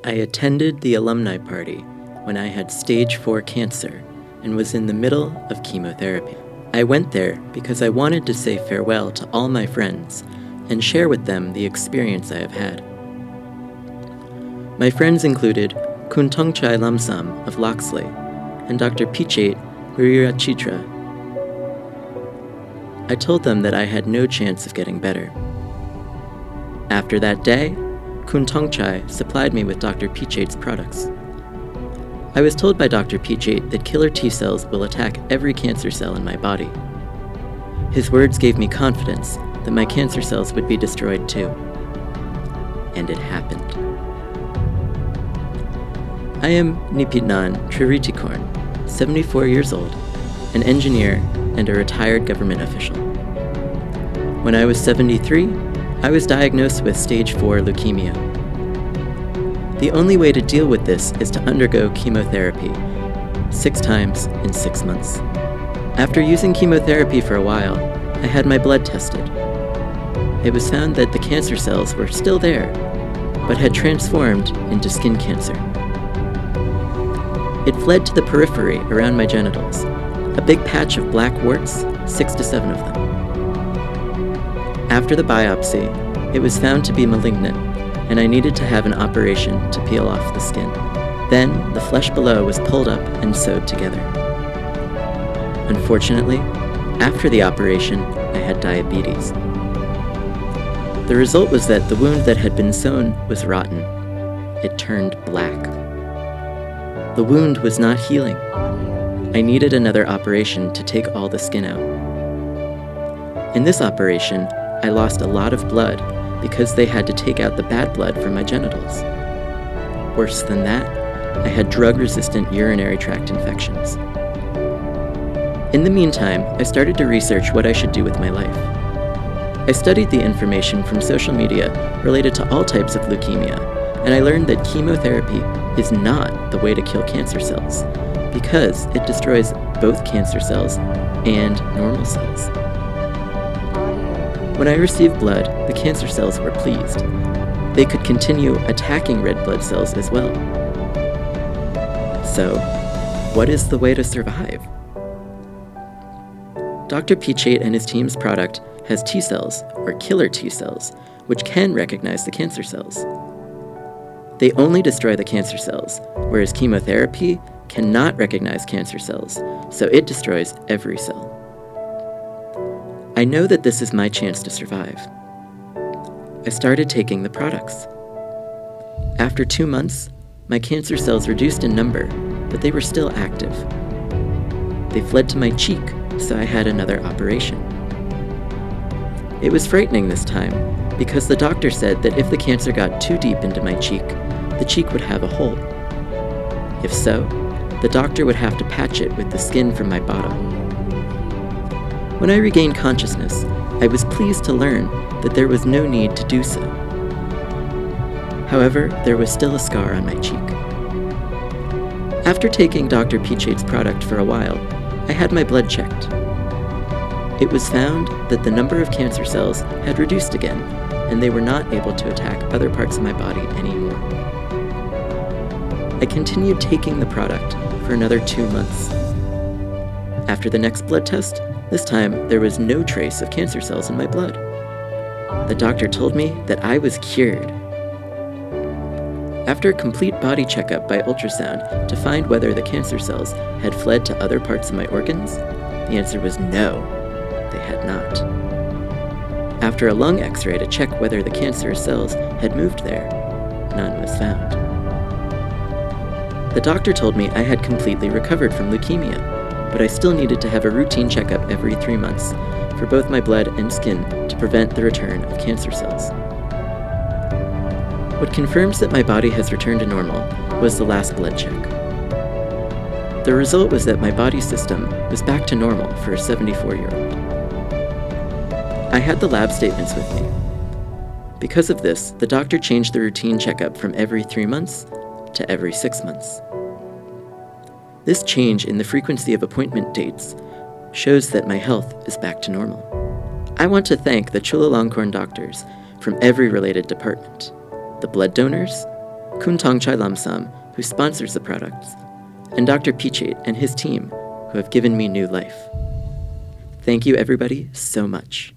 I attended the alumni party when I had stage 4 cancer and was in the middle of chemotherapy. I went there because I wanted to say farewell to all my friends and share with them the experience I have had. My friends included Thongchai Lamsam of Loxley and Dr. Pichaet, Wiriyachitra. I told them that I had no chance of getting better. After that day, Thongchai supplied me with Dr. Pichaet's products. I was told by Dr. Pichaet that killer T cells will attack every cancer cell in my body. His words gave me confidence that my cancer cells would be destroyed too. And it happened. I am Nipitnant Trairittikorn, 74 years old, an engineer and a retired government official. When I was 73, I was diagnosed with stage 4 leukemia. The only way to deal with this is to undergo chemotherapy 6 times in 6 months. After using chemotherapy for a while, I had my blood tested. It was found that the cancer cells were still there, but had transformed into skin cancer. It fled to the periphery around my genitals, a big patch of black warts, 6 to 7 of them. After the biopsy, it was found to be malignant, and I needed to have an operation to peel off the skin. Then, the flesh below was pulled up and sewed together. Unfortunately, after the operation, I had diabetes. The result was that the wound that had been sewn was rotten. It turned black. The wound was not healing. I needed another operation to take all the skin out. In this operation, I lost a lot of blood because they had to take out the bad blood from my genitals. Worse than that, I had drug-resistant urinary tract infections. In the meantime, I started to research what I should do with my life. I studied the information from social media related to all types of leukemia, and I learned that chemotherapy is not the way to kill cancer cells because it destroys both cancer cells and normal cells. When I received blood, the cancer cells were pleased. They could continue attacking red blood cells as well. So, what is the way to survive? Dr. Pichaet and his team's product has T cells, or killer T cells, which can recognize the cancer cells. They only destroy the cancer cells, whereas chemotherapy cannot recognize cancer cells, so it destroys every cell. I know that this is my chance to survive. I started taking the products. After 2 months, my cancer cells reduced in number, but they were still active. They fled to my cheek, so I had another operation. It was frightening this time, because the doctor said that if the cancer got too deep into my cheek, the cheek would have a hole. If so, the doctor would have to patch it with the skin from my bottom. When I regained consciousness, I was pleased to learn that there was no need to do so. However, there was still a scar on my cheek. After taking Dr. Pichaet's product for a while, I had my blood checked. It was found that the number of cancer cells had reduced again, and they were not able to attack other parts of my body anymore. I continued taking the product for another 2 months. After the next blood test, this time there was no trace of cancer cells in my blood. The doctor told me that I was cured. After a complete body checkup by ultrasound to find whether the cancer cells had fled to other parts of my organs, the answer was no, they had not. After a lung x-ray to check whether the cancerous cells had moved there, none was found. The doctor told me I had completely recovered from leukemia, but I still needed to have a routine checkup every 3 months for both my blood and skin to prevent the return of cancer cells. What confirms that my body has returned to normal was the last blood check. The result was that my body system was back to normal for a 74-year-old. I had the lab statements with me. Because of this, the doctor changed the routine checkup from every 3 months to every 6 months. This change in the frequency of appointment dates shows that my health is back to normal. I want to thank the Chulalongkorn doctors from every related department, the blood donors, Thongchai Lamsam, who sponsors the products, and Dr. Pichaet and his team, who have given me new life. Thank you, everybody, so much.